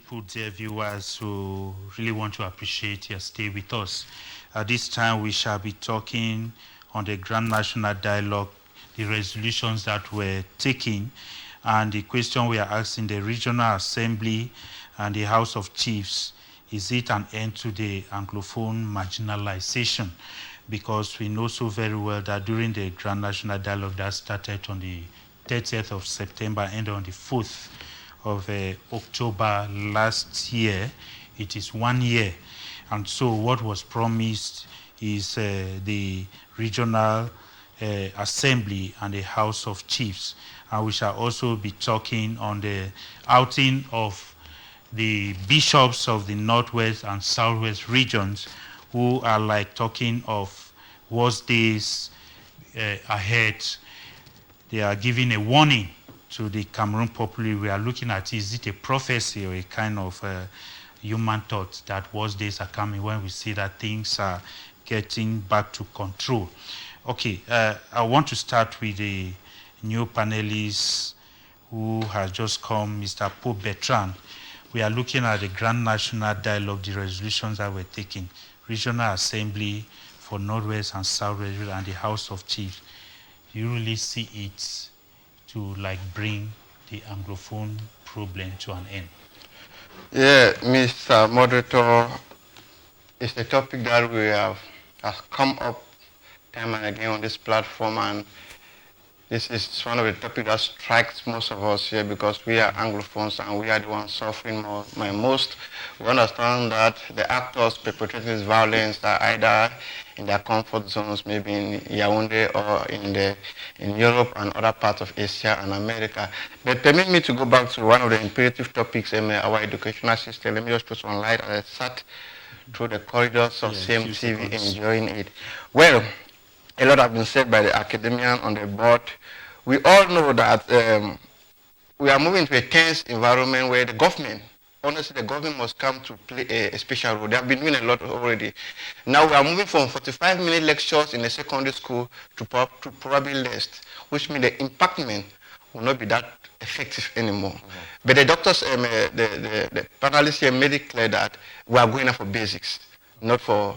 people, dear viewers, who really want to appreciate your stay with us. At this time, we shall be talking on the Grand National Dialogue, the resolutions that were taken, and the question we are asking the Regional Assembly and the House of Chiefs: is it an end to the Anglophone marginalization? Because we know so very well that during the Grand National Dialogue that started on the 30th of September and on the 4th of October last year, it is 1 year. And so what was promised is the Regional Assembly and the House of Chiefs. And we shall also be talking on the outing of the bishops of the Northwest and Southwest regions, who are like talking of worse days ahead. They are giving a warning to the Cameroon populace. We are looking at, is it a prophecy or a kind of human thought that worse days are coming when we see that things are getting back to control? Okay, I want to start with the new panelist who has just come, Mr. Pope Bertrand. We are looking at the Grand National Dialogue, the resolutions that were taken, Regional Assembly for Northwest and Southwest, and the House of Chiefs. Do you really see it to like bring the Anglophone problem to an end? Yeah, Mr. Moderator, it's a topic that we has come up time and again on this platform, and this is one of the topics that strikes most of us here because we are Anglophones and we are the ones suffering most. We understand that the actors perpetrating this violence are either in their comfort zones, maybe in Yaoundé or in Europe and other parts of Asia and America. But permit me to go back to one of the imperative topics in our educational system. Let me just put some light as I sat through the corridors of CMTV enjoying it. Well, a lot has been said by the academician on the board. We all know that we are moving to a tense environment where the government, honestly, the government must come to play a special role. They have been doing a lot already. Now we are moving from 45-minute lectures in a secondary school to probably less, which means the impactment will not be that effective anymore. But the doctors, the panelists here made it clear that we are going for basics, not for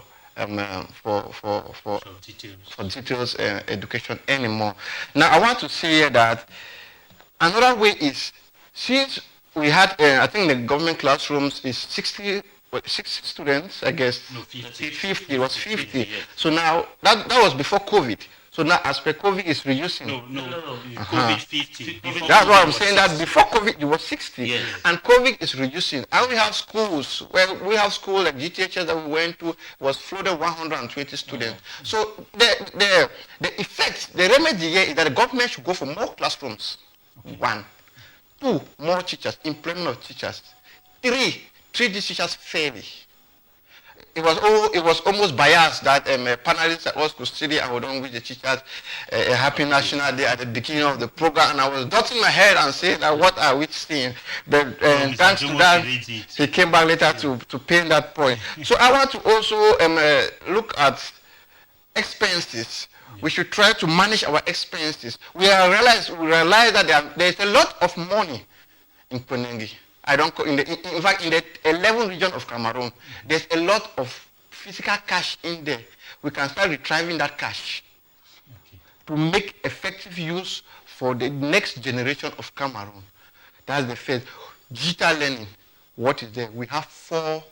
details education anymore. Now I want to say here that another way is, since we had I think the government classrooms is 60 students, I guess. No, 50. 50, it was 50. Yeah. So now that was before COVID. So now as per COVID is reducing. No. COVID 50. That's why I'm saying that before COVID it was 60. Yes. And COVID is reducing. And we have schools. Well, we have schools like GTHS that we went to was flooded 120 students. So the effect, the remedy here is that the government should go for more classrooms. Okay. 1. 2, more teachers, employment of teachers. 3, treat these teachers fairly. It was almost biased that panelists at us could study and we don't wish the teachers a happy National Day at the beginning of the program, and I was dotting my head and saying that what are we seeing? But thanks to that, he came back later to paint that point. So I want to also look at expenses. We should try to manage our expenses. We realize that there is a lot of money in Kwenengi. In fact, in the 11th region of Cameroon, there's a lot of physical cash in there. We can start retrieving that cash to make effective use for the next generation of Cameroon. That's the first. Digital learning. What is there? We have 4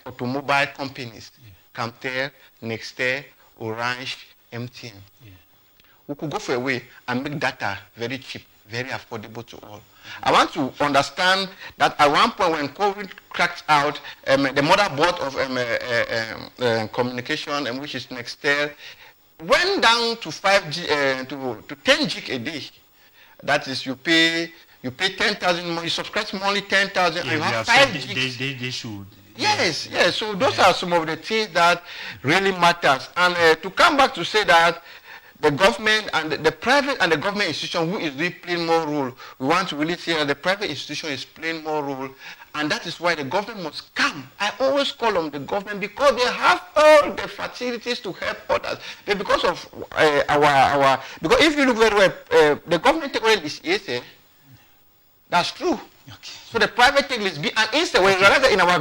automobile companies: Camter, Nexter, Orange, MTN. We could go for a way and make data very cheap, very affordable to all. I want to understand that at one point when COVID cracked out, the motherboard of communication, which is Nextel, went down to 5G to 10 gig a day. That is, you pay 10,000 more, you subscribe monthly 10,000, and you have 5 gigs. They should. Yes. So those are some of the things that really matters. And to come back to say that the government and the private and the government institution who is really playing more role, we want to really say that the private institution is playing more role, and that is why the government must come. I always call on the government because they have all the facilities to help others. But because of because if you look very well, the government take away this ESA. That's true. Okay. So the private thing is, and instead, when you realize that in our,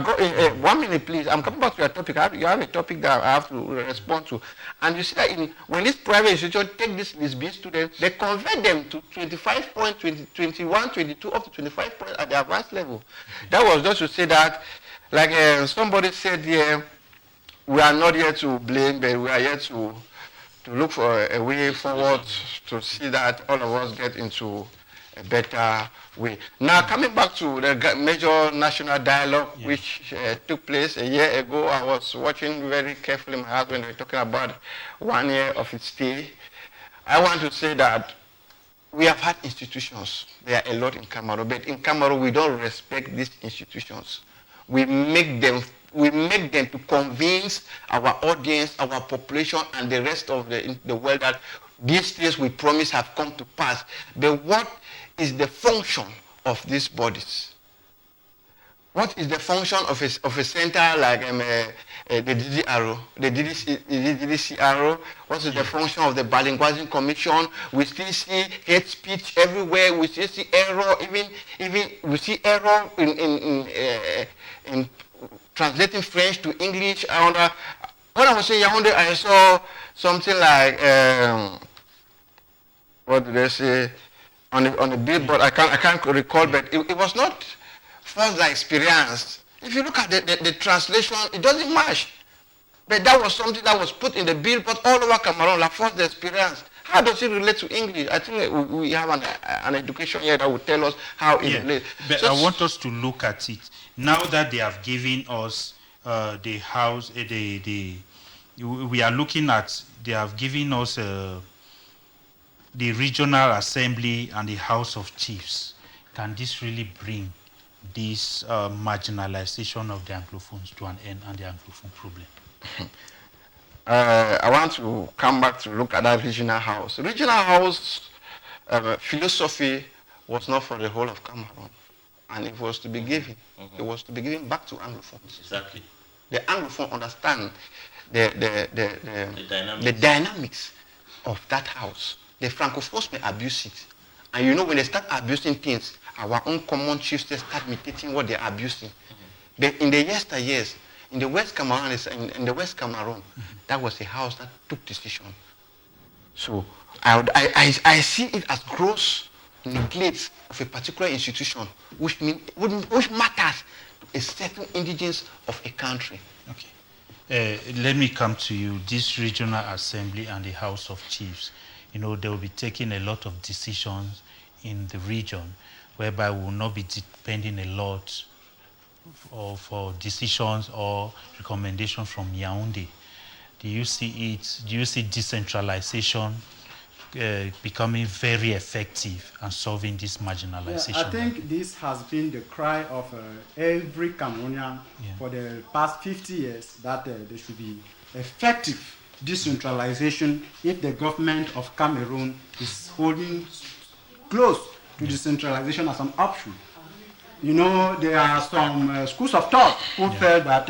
1 minute please, I'm coming back to your topic. You have a topic that I have to respond to. And you see that when this private institution take these lesbian students, they convert them to 25 points, 21, 22, up to 25 points at the advanced level. That was just to say that, like somebody said here, we are not here to blame, but we are here to look for a way forward to see that all of us get into a better way. Now, coming back to the major national dialogue, which took place a year ago, I was watching very carefully my husband. We were talking about 1 year of its stay. I want to say that we have had institutions. There are a lot in Cameroon, but in Cameroon, we don't respect these institutions. We make them to convince our audience, our population, and the rest of the world that these things we promise have come to pass. But what is the function of these bodies? What is the function of a center like the DDRO, the DDCRO? What is the function of the Bilingualism Commission? We still see hate speech everywhere. We still see error, even we see error in translating French to English. When I was in Yaoundé, I saw something like what did they say on the billboard? I can't recall, but it was not first experience. If you look at the translation, it doesn't match. But that was something that was put in the billboard all over Cameroon, like first experience. How does it relate to English? I think we have an education here that will tell us how it relates. But so I want us to look at it. Now that they have given us the house, we are looking at, they have given us the regional assembly and the House of Chiefs. Can this really bring this marginalization of the Anglophones to an end and the Anglophone problem? I want to come back to look at that regional house. Regional house philosophy was not for the whole of Cameroon, and it was to be given. It was to be given back to Anglophones. Exactly. The Anglophone understand the dynamics of that house. The Francophones may abuse it, and you know when they start abusing things, our own common chiefs start imitating what they're abusing. But in the yesteryears, in the West Cameroon, that was a house that took decision. So I see it as gross neglect of a particular institution, which matters to a certain indigence of a country. Okay. Let me come to you. This regional assembly and the House of Chiefs, they will be taking a lot of decisions in the region, whereby we will not be depending a lot for decisions or recommendations from Yaoundé. Do you see it? Do you see decentralization becoming very effective and solving this marginalization? I think this has been the cry of every Cameroonian for the past 50 years, that there should be effective decentralization if the government of Cameroon is holding close to decentralization as an option. There are some schools of thought who felt that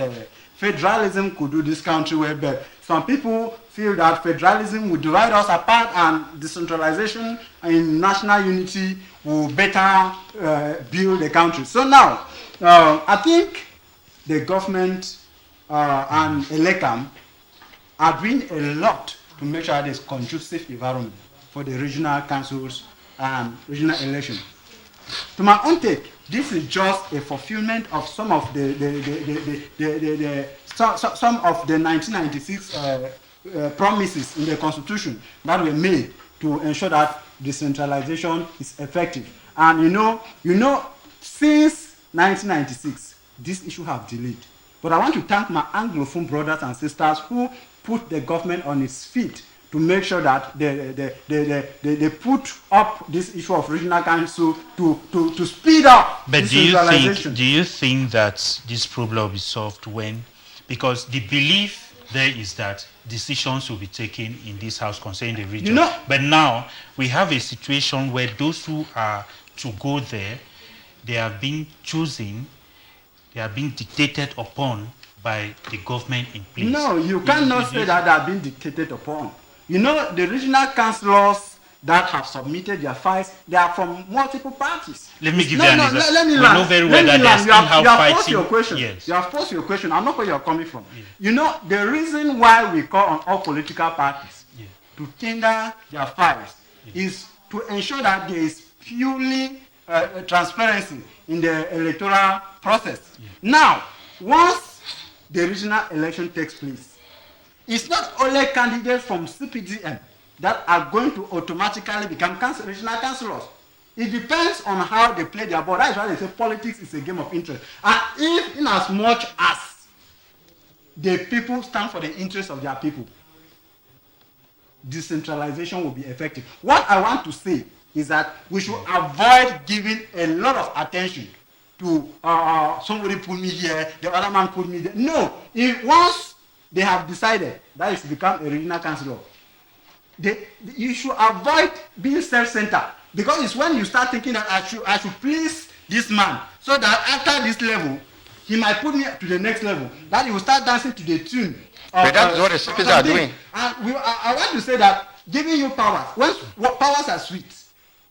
federalism could do this country well, but some people feel that federalism would divide us apart and decentralization and national unity will better build the country. So now, I think the government and ELECAM are doing a lot to make sure there's conducive environment for the regional councils and regional elections. To my own take, this is just a fulfillment of some of the 1996 promises in the constitution that were made to ensure that decentralization is effective. And since 1996, this issue have delayed. But I want to thank my Anglophone brothers and sisters who put the government on its feet to make sure that they put up this issue of regional council to speed up decentralization. Do you think that this problem will be solved when? Because the belief there is that decisions will be taken in this house concerning the region. But now we have a situation where those who are to go there, they are being chosen, they are being dictated upon by the government in place. No, you cannot say that they are being dictated upon. The regional councillors, that have submitted their files, they are from multiple parties. Let me give you an example. Let me we land. know very well that they still have fighting. Posed your question. Yes. You have posed your question. I know where you're coming from. Yeah. You know, the reason why we call on all political parties to tender their files is to ensure that there is purely transparency in the electoral process. Now, once the regional election takes place, it's not only candidates from CPDM that are going to automatically become regional councillors. It depends on how they play their ball. That is why they say politics is a game of interest. And if in as much as the people stand for the interests of their people, decentralization will be effective. What I want to say is that we should avoid giving a lot of attention to somebody put me here, the other man put me there. No, once they have decided that is to become a regional councillor, you should avoid being self-centered, because it's when you start thinking that I should please this man, so that after this level he might put me to the next level, that he will start dancing to the tune. But that's what the CPs are doing. And I want to say that giving you powers, powers are sweet,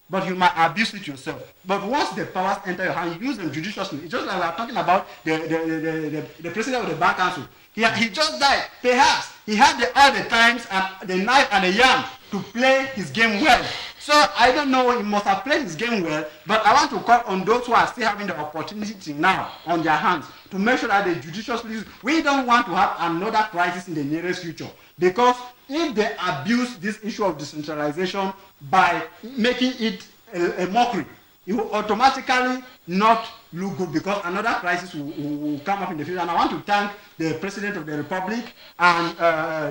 but you might abuse it yourself. But once the powers enter your hand, use them judiciously. It's just like we are talking about the president of the Bar Council. He just died. Perhaps he had all the times and the knife and the yam to play his game well. So I don't know, he must have played his game well, but I want to call on those who are still having the opportunity now on their hands to make sure that they judiciously use. We don't want to have another crisis in the nearest future, because if they abuse this issue of decentralization by making it a mockery, it will automatically not look good, because another crisis will come up in the future. And I want to thank the President of the Republic and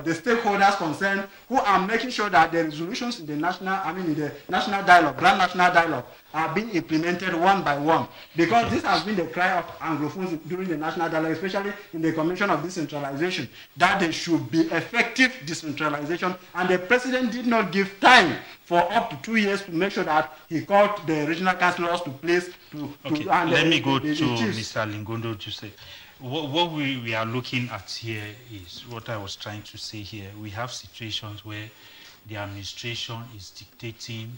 the stakeholders concerned, who are making sure that the resolutions in the national dialogue, grand national dialogue, are being implemented one by one. Because this has been the cry of Anglophones during the national dialogue, especially in the Commission of Decentralization, that there should be effective decentralization. And the President did not give time for up to 2 years to make sure that he called the regional councillors to place let me go to Mr. Lingondo to say. What we are looking at here is what I was trying to say here. We have situations where the administration is dictating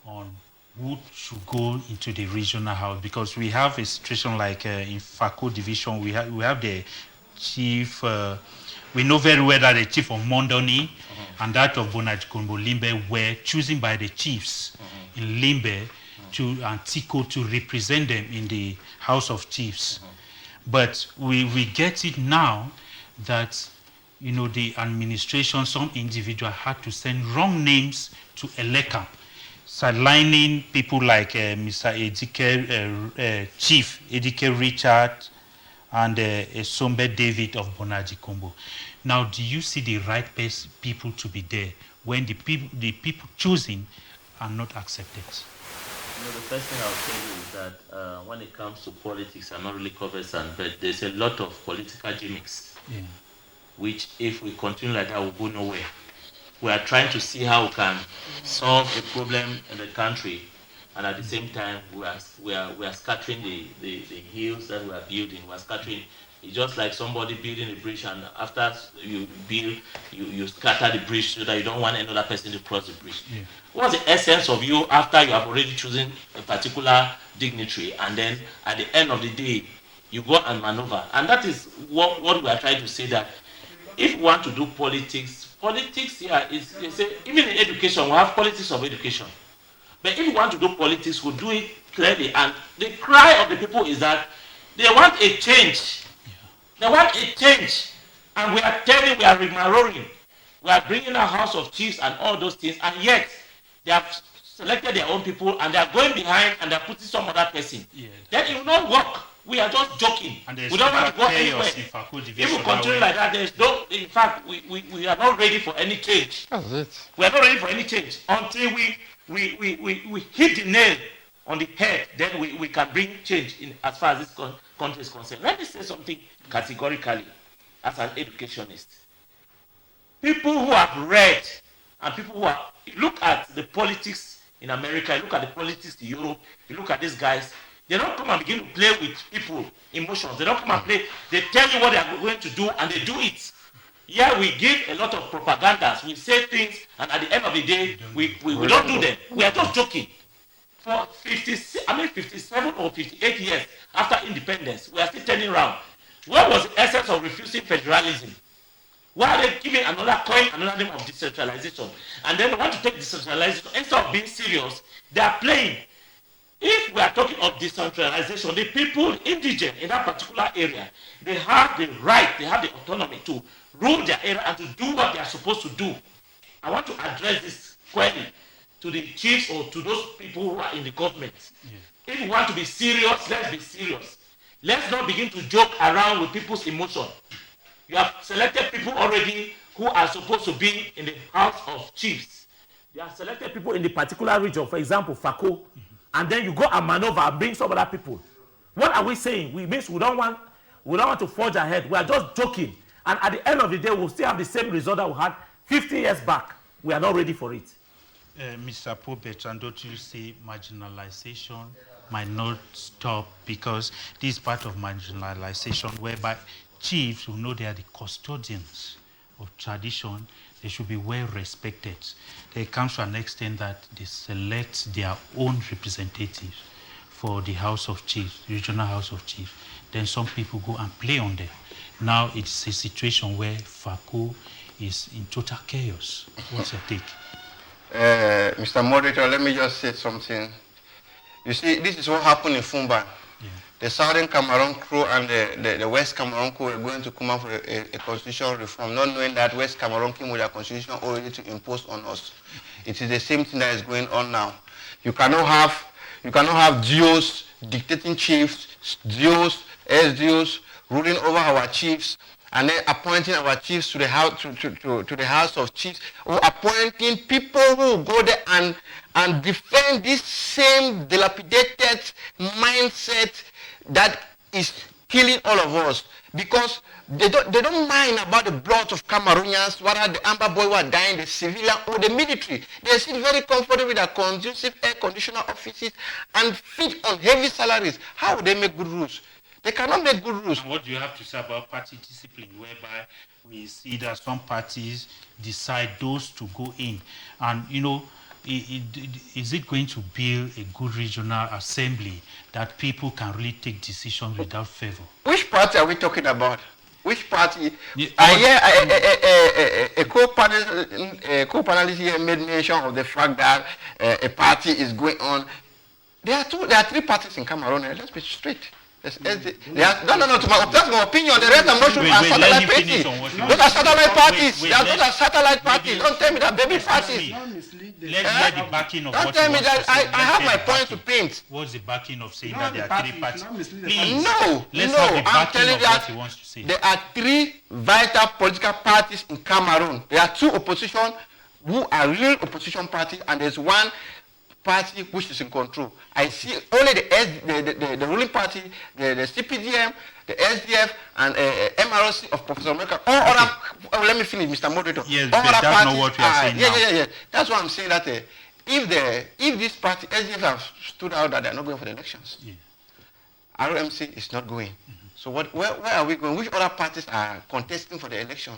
on who should go into the regional house, because we have a situation like in Fako division, we have the chief, we know very well that the chief of Mondoni and that of Bonajikombo Limbe were chosen by the chiefs in Limbe and Tiko to represent them in the House of Chiefs. But we get it now that, you know, the administration, some individual had to send wrong names to Eleka, sidelining people like Mr. Edike, Chief Edike Richard and Sombe David of Bonajikombo. Now, do you see the right people to be there when the people choosing are not accepted? You know, the first thing I'll tell you is that when it comes to politics, I'm not really conversant, but there's a lot of political gimmicks, which if we continue like that, we'll go nowhere. We are trying to see how we can solve a problem in the country, and at the same time, we are scattering the hills that we are building. We are scattering. It's just like somebody building a bridge, and after you build, you scatter the bridge so that you don't want another person to cross the bridge. Yeah. What's the essence of you after you have already chosen a particular dignitary, and then at the end of the day, you go and maneuver? And that is what we are trying to say, that if we want to do politics here is, even in education, we have politics of education. But if we want to do politics, we'll do it clearly. And the cry of the people is that they want a change. They want a change, and we are telling, we are rigmaroling, we are bringing a House of Chiefs and all those things, and yet they have selected their own people and they are going behind and they are putting some other person. Yeah. Then it will not work. We are just joking. We don't want to go anywhere. If we continue like that, there is no. In fact, we are not ready for any change. That's it. We are not ready for any change until we hit the nail on the head. Then we can bring change in as far as this country is concerned. Let me say something categorically as an educationist. People who have read and people who are, look at the politics in America, look at the politics in Europe, you look at these guys, they don't come and begin to play with people emotions. They don't come and play. They tell you what they are going to do and they do it. Yeah, we give a lot of propagandas. We say things, and at the end of the day, we don't do them. We are just joking. For 57 or 58 years after independence, we are still turning around. What was the essence of refusing federalism? Why are they giving another coin, another name of decentralization? And then they want to take decentralization. Instead of being serious, they are playing. If we are talking of decentralization, the people indigent in that particular area, they have the right, they have the autonomy to rule their area and to do what they are supposed to do. I want to address this query to the chiefs or to those people who are in the government. Yeah. If we want to be serious, let's be serious. Let's not begin to joke around with people's emotion. You have selected people already who are supposed to be in the House of Chiefs. You have selected people in the particular region, for example, Fako, and then you go and maneuver and bring some other people. What are we saying? We means we don't want to forge ahead. We are just joking. And at the end of the day, we'll still have the same result that we had 50 years back. We are not ready for it. Mr. Pobet, and don't you say marginalization might not stop, because this is part of marginalization whereby chiefs who know they are the custodians of tradition, they should be well respected. They come to an extent that they select their own representatives for the House of Chiefs, regional House of Chiefs. Then some people go and play on them. Now it's a situation where Fako is in total chaos. What's your take? Mr. Moderator, let me just say something. You see, this is what happened in Fumba. Yeah. The Southern Cameroon crew and the West Cameroon crew were going to come up with a constitutional reform, not knowing that West Cameroon came with a constitution already to impose on us. It is the same thing that is going on now. You cannot have GOs dictating chiefs, DOs, SDOs ruling over our chiefs, and then appointing our chiefs to the house to the House of Chiefs, or appointing people who go there and defend this same dilapidated mindset that is killing all of us, because they don't mind about the blood of Cameroonians, whether the Amber Boy who are dying, the civilian or the military. They sit very comfortable with their conducive air conditioner offices and feed on heavy salaries. How would they make good rules? They cannot make good rules. And what do you have to say about party discipline, whereby we see that some parties decide those to go in? And, you know, is it going to build a good regional assembly that people can really take decisions without favor? Which party are we talking about? Which party? I hear a co-panelist here made mention of the fact that a party is going on. There are three parties in Cameroon. Let's be straight. No, that's my opinion. The rest I'm not sure are satellite parties. Those are satellite parties. Those are satellite parties. Don't tell me that baby parties. Let's hear the backing of what you want to say. I have my point to paint. What's the backing of saying that there are three parties? Please, I'm telling you that there are three vital political parties in Cameroon. There are two opposition who are real opposition parties, and there's one party which is in control. I see only the ruling party, the CPDM, the SDF, and MRC of Professor America. All other, let me finish, Mr. Moderator. Yes, all but that's not what we are saying now. Yeah. That's why I'm saying that if this party, SDF, have stood out that they are not going for the elections, RMC is not going. So where are we going? Which other parties are contesting for the election?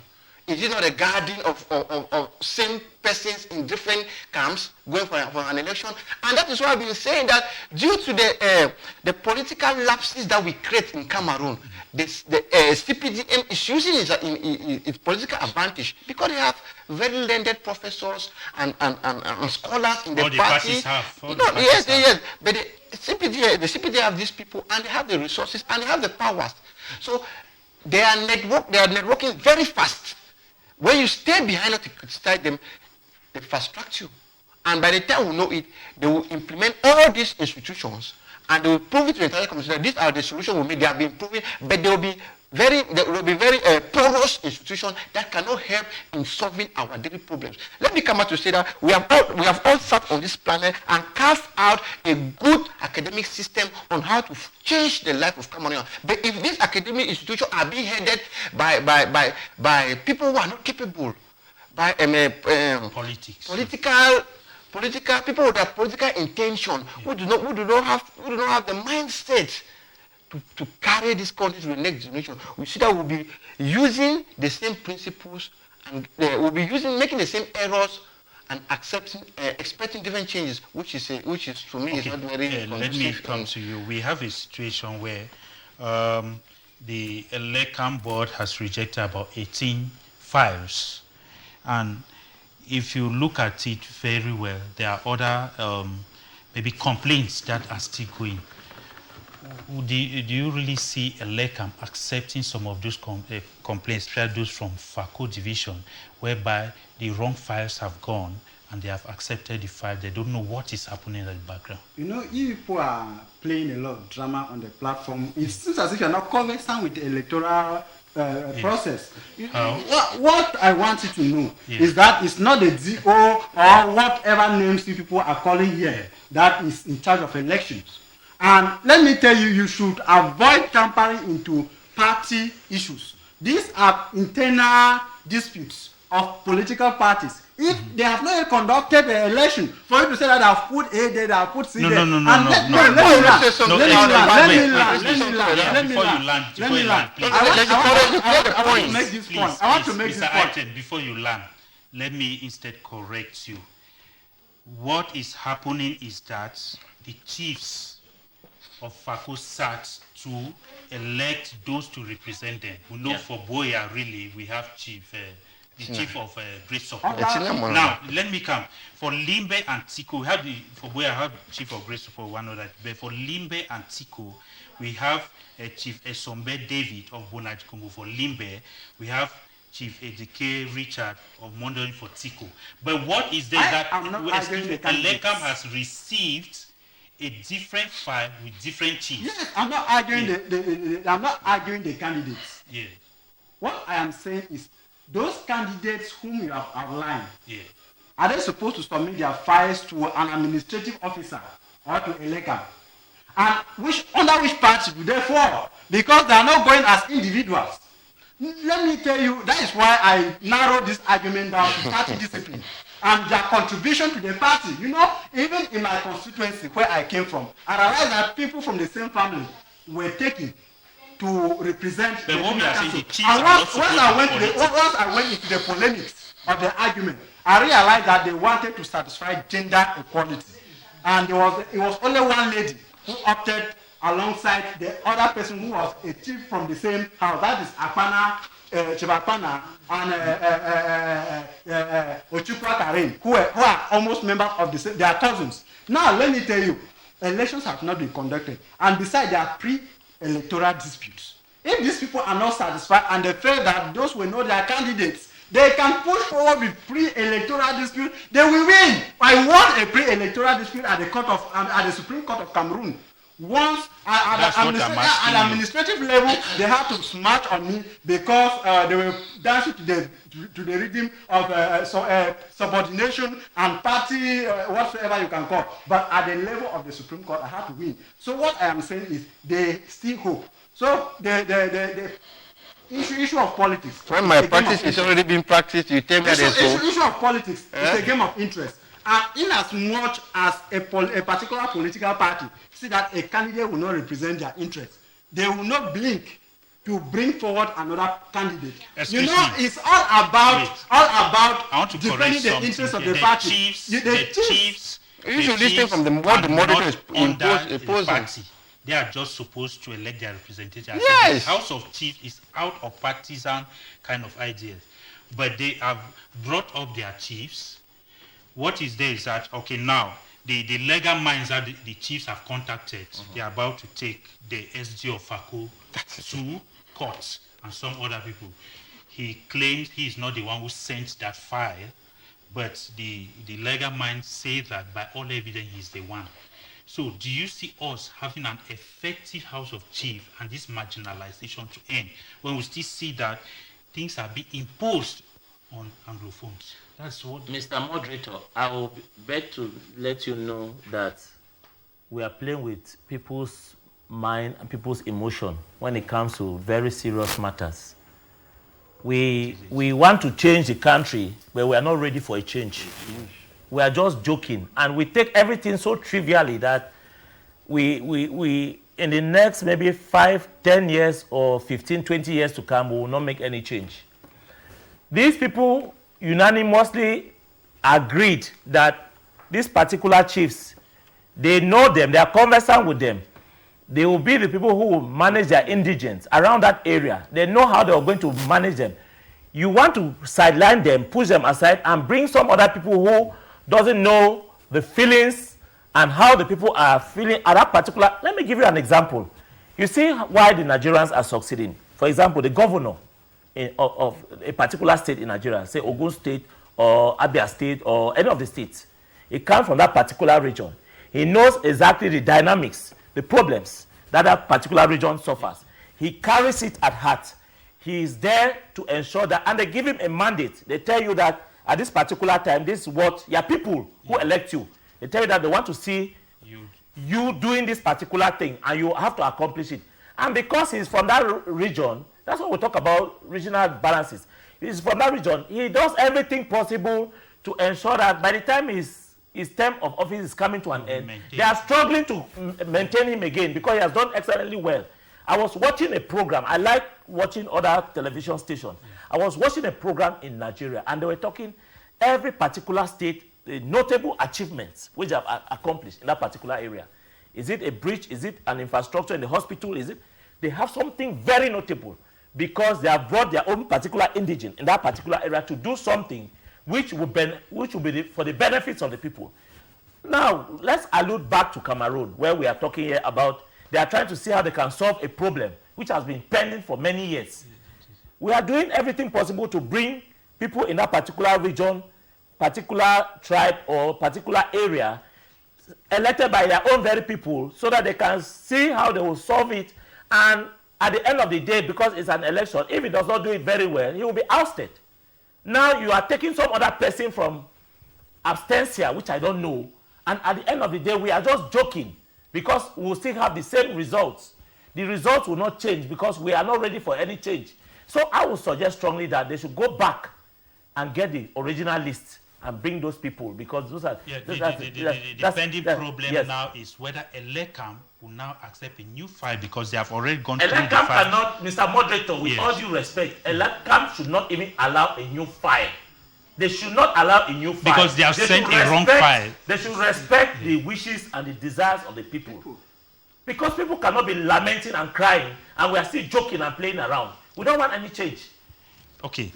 Is it not a guardian of same persons in different camps going for an election? And that is why I've been saying that due to the political lapses that we create in Cameroon, the CPDM is using its political advantage, because they have very learned professors and scholars in the party. Yes. But the CPDM have these people, and they have the resources, and they have the powers. So they are networking very fast. When you stay behind to criticize them, they fast track you. And by the time we know it, they will implement all these institutions, and they will prove it to the entire community that these are the solutions we made. They have been proven, but they will be very porous institutions that cannot help in solving our daily problems. Let me come out to say that we have all sat on this planet and carved out a good academic system on how to change the life of Cameroonians. But if these academic institutions are being headed by people who are not capable, by political people with a political intention, who do not have the mindset to carry this country to the next generation, we see that we'll be using the same principles and we'll be making the same errors and expecting different changes, which is to me is not very let me come to you. We have a situation where the ELECAM board has rejected about 18 files, and if you look at it very well, there are other maybe complaints that are still going. Do you really see ELECAM accepting some of those complaints, especially those from FACO division, whereby the wrong files have gone and they have accepted the file? They don't know what is happening in the background. You know, you people are playing a lot of drama on the platform. It seems as if you're not conversant with the electoral process. What I want you to know is that it's not the DO or whatever names you people are calling here that is in charge of elections. And let me tell you, you should avoid tampering into party issues. These are internal disputes of political parties. If they have not conducted the election, for you to say that I've put A there, I've put C there. Let me land. I want to make this point. Before you land, let me instead correct you. What is happening is that the chiefs of FACO sat to elect those to represent them. We know for Boya, really, we have the chief of Great Support. Now, let me come. For Limbe and Tiko, we have for Boya, I have chief of Great Support, one other. But for Limbe and Tiko, we have Chief Esombe David of Bonajikomo for Limbe. We have Chief Edike Richard of Mondoni for Tiko. But what is there that ELECAM has received a different file with different chiefs? Yes, I'm not arguing I'm not arguing the candidates. Yeah. What I am saying is those candidates whom you have outlined, are they supposed to submit their files to an administrative officer or to ELECAM? And under which party do they fall? Because they are not going as individuals. Let me tell you, that is why I narrowed this argument down to party discipline and their contribution to the party. You know, even in my constituency where I came from, I realized that people from the same family were taken to represent the council. And once I went into the polemics of the argument, I realized that they wanted to satisfy gender equality. And it was only one lady who opted alongside the other person who was a chief from the same house. That is Akpana, Chibapana, and Ochukwa Karen, who are almost members of the same. They are cousins. Now, let me tell you, elections have not been conducted. And besides, there are pre-electoral disputes. If these people are not satisfied and they feel that those will know their candidates, they can push forward with pre-electoral dispute. They will win. I won a pre-electoral dispute at the Supreme Court of Cameroon. Once at an administrative level, they had to smash on me because they were dancing to the rhythm of subordination and party, whatsoever you can call. But at the level of the Supreme Court, I had to win. So what I am saying is they still hope. So the issue of politics. When my practice is already being practiced, you tell me that the issue of politics is a game of interest. And in as much as a particular political party see that a candidate will not represent their interests, they will not blink to bring forward another candidate. Excuse me. It's all about defending the interests of the party. The chiefs. You should listen from what the moderator is imposing. They are just supposed to elect their representatives. Yes. The House of Chiefs is out of partisan kind of ideas, but they have brought up their chiefs. What is there is that, okay, now, the legal minds that the chiefs have contacted, they are about to take the SG of FACO to court and some other people. He claims he is not the one who sent that file, but the legal minds say that by all evidence he is the one. So do you see us having an effective House of Chiefs and this marginalization to end when we still see that things are being imposed on Anglophones? That's what. Mr. Moderator, I will beg to let you know that we are playing with people's mind and people's emotion when it comes to very serious matters. We want to change the country, but we are not ready for a change. We are just joking, and we take everything so trivially that we in the next maybe 5, 10 years or 15, 20 years to come, we will not make any change. These people unanimously agreed that these particular chiefs, they know them, they are conversant with them. They will be the people who will manage their indigents around that area. They know how they are going to manage them. You want to sideline them, push them aside, and bring some other people who doesn't know the feelings and how the people are feeling at that particular. Let me give you an example. You see why the Nigerians are succeeding. For example, the governor of a particular state in Nigeria, say Ogun State or Abia State or any of the states, he comes from that particular region. He knows exactly the dynamics, the problems that that particular region suffers. He carries it at heart. He is there to ensure that, and they give him a mandate. They tell you that at this particular time, this is what your people who elect you, they tell you that they want to see you doing this particular thing, and you have to accomplish it. And because he's from that region, that's what we talk about regional balances. He's from that region. He does everything possible to ensure that by the time his term of office is coming to an end, they are struggling to maintain him again because he has done excellently well. I was watching a program. I like watching other television stations. I was watching a program in Nigeria, and they were talking every particular state, the notable achievements which they have accomplished in that particular area. Is it a bridge? Is it an infrastructure in the hospital? Is it? They have something very notable because they have brought their own particular indigent in that particular area to do something which will be for the benefits of the people. Now, let's allude back to Cameroon, where we are talking here about they are trying to see how they can solve a problem which has been pending for many years. We are doing everything possible to bring people in that particular region, particular tribe, or particular area elected by their own very people so that they can see how they will solve it. And at the end of the day, because it's an election, if he does not do it very well, he will be ousted. Now you are taking some other person from abstentia, which I don't know, and at the end of the day, we are just joking because we will still have the same results. The results will not change because we are not ready for any change. So I would suggest strongly that they should go back and get the original list and bring those people because those are... Yeah, the pending problem now is whether Elecam will now accept a new file because they have already gone through the file. Elecam cannot, Mr. Moderator, with all due respect, Elecam should not even allow a new file. They should not allow a new file. Because they have sent a wrong file. They should respect the wishes and the desires of the people. Because people cannot be lamenting and crying and we are still joking and playing around. We don't want any change. Okay.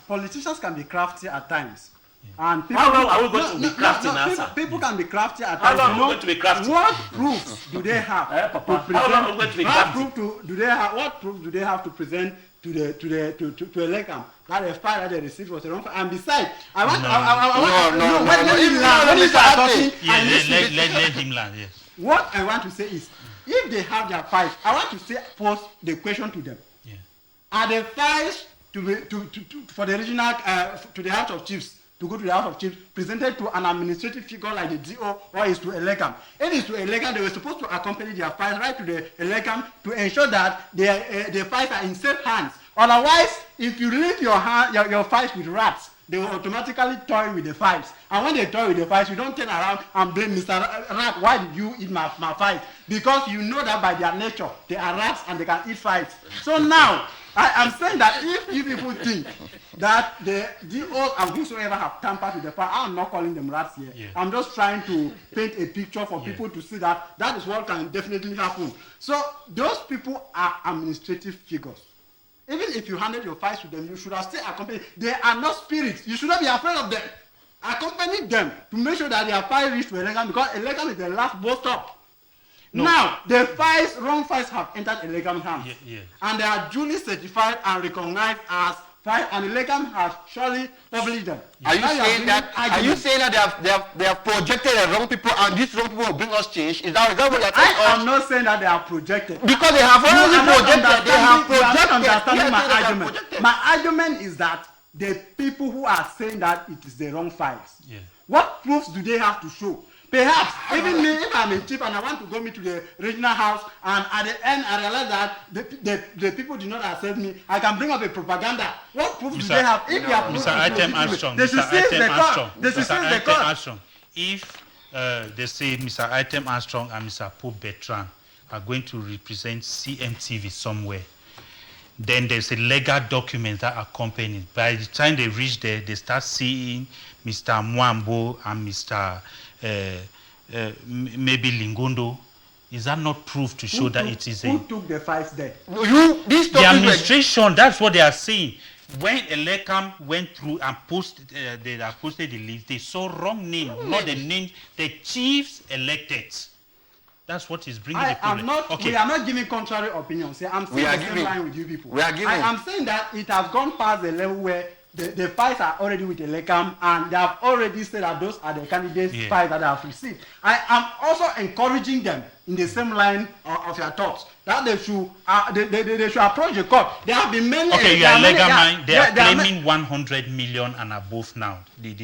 Politicians can be crafty at times. And people, how long are we going to be crafty now? People can be crafty at times. How long are we going to be crafty? What proofs do they have to present? How long are we going to be crafty? What proof do they have to present to Elecam that the file that they received was a wrong file? And besides, I want let him land. Yes. What I want to say is, if they have their files, I want to pose the question to them. Yeah. Are the files for the regional to the House of Chiefs to go to the House of Chiefs presented to an administrative figure like the DO or is to Elecam? If it's to Elecam, they were supposed to accompany their files right to the Elecam to ensure that their files are in safe hands. Otherwise, if you leave your files with rats, they will automatically toy with the files. And when they toy with the files, you don't turn around and blame Mr. Rat, why did you eat my files? Because you know that by their nature, they are rats and they can eat files. So now, I am saying that if you people think that the DOs and whosoever have tampered with the file, I'm not calling them rats here. Yeah. I'm just trying to paint a picture for people to see that that is what can definitely happen. So those people are administrative figures. Even if you handed your files to them, you should have still accompanied. They are not spirits. You should not be afraid of them. Accompany them to make sure that their file reach to Elecam because Elecam is the last bus stop. No. Now, the wrong files have entered Elecam's hands. And they are duly certified and recognized as files, and Elecam has surely published them. Are you saying that they have projected the wrong people and these wrong people will bring us change? Is that what you're saying? I am not saying that they are projected. Because they have already projected. They have projected. You are not understanding my argument. My argument is that the people who are saying that it is the wrong files, what proofs do they have to show? Perhaps, even me, if I'm a chief and I want to go meet to the regional house, and at the end I realize that the people do not accept me, I can bring up a propaganda. What proof do they have? If they have Mr. Item Armstrong, they should seize the court. If they say Mr. Item Armstrong and Mr. Pope Bertrand are going to represent CMTV somewhere. Then there's a legal document that accompanies. By the time they reach there, they start seeing Mr. Mwambo and Mr. Maybe Lingondo. Is that not proof to show that it is who took the files there? The administration, that's what they are saying. When Elekam went through and they posted the list, they saw wrong name, not the name, the chiefs elected. That's what is bringing the problem. We are not giving contrary opinions. I'm saying the same line with you people. I am saying that it has gone past the level where the files are already with Elekam, and they have already said that those are the candidates' files that they have received. I am also encouraging them in the same line of your thoughts that they should approach the court. There have been many. Okay, you are legal mind. They are claiming 100 million and above now. They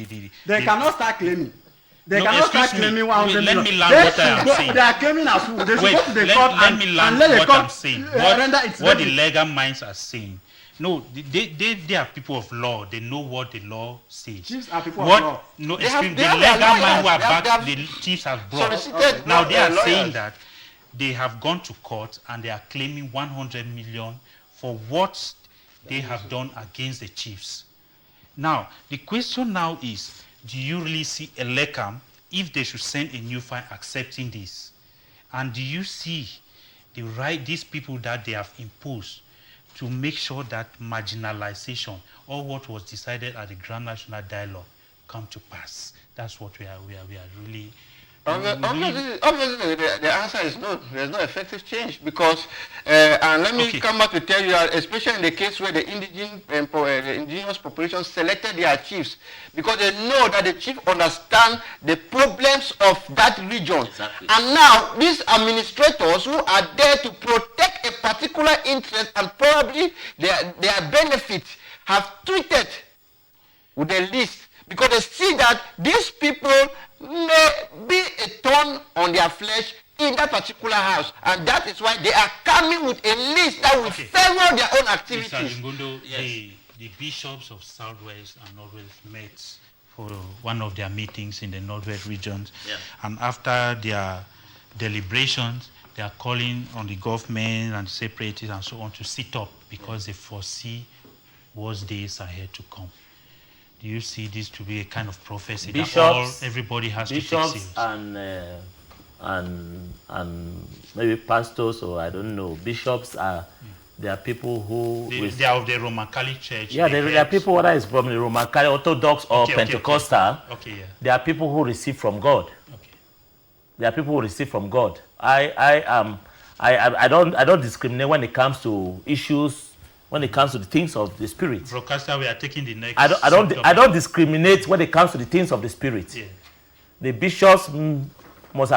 cannot start claiming. They cannot start claiming 100 million. Let me learn what I am saying. They are claiming as well. They should go to the court let me learn let the what court I'm saying. What the legal minds are saying. No, they are people of law. They know what the law says. Chiefs are people of law. No, the legal man who are back, the chiefs have brought. Now they are saying that they have gone to court and they are claiming 100 million for what they have done against the chiefs. Now, the question now is, do you really see Elekam, if they should send a new file, accepting this? And do you see these people that they have imposed to make sure that marginalization or what was decided at the Grand National Dialogue come to pass? That's what we are really. Obviously, the answer is no. There's no effective change because, and let me come back to tell you, especially in the case where the indigenous population selected their chiefs, because they know that the chiefs understand the problems of that region. Exactly. And now, these administrators who are there to protect a particular interest and probably their benefit have tweeted with a list because they see that these people may be a thorn on their flesh in that particular house, and that is why they are coming with a list that will favor their own activities. Mr. Lingondo, the bishops of Southwest and Northwest met for one of their meetings in the Northwest regions, and after their deliberations, they are calling on the government and the separatists and so on to sit up because they foresee worse days ahead to come. Do you see this to be a kind of prophecy that everybody has to take serious? And maybe pastors, or I don't know, bishops are they are people who they are of the Roman Catholic Church. Yeah, they are people whether it's from the Roman Catholic, Orthodox or Pentecostal. They are people who receive from God. They are people who receive from God. I don't discriminate when it comes to issues. When it comes to the things of the spirit, broadcaster, we are taking the next. I don't discriminate when it comes to the things of the spirit. The bishops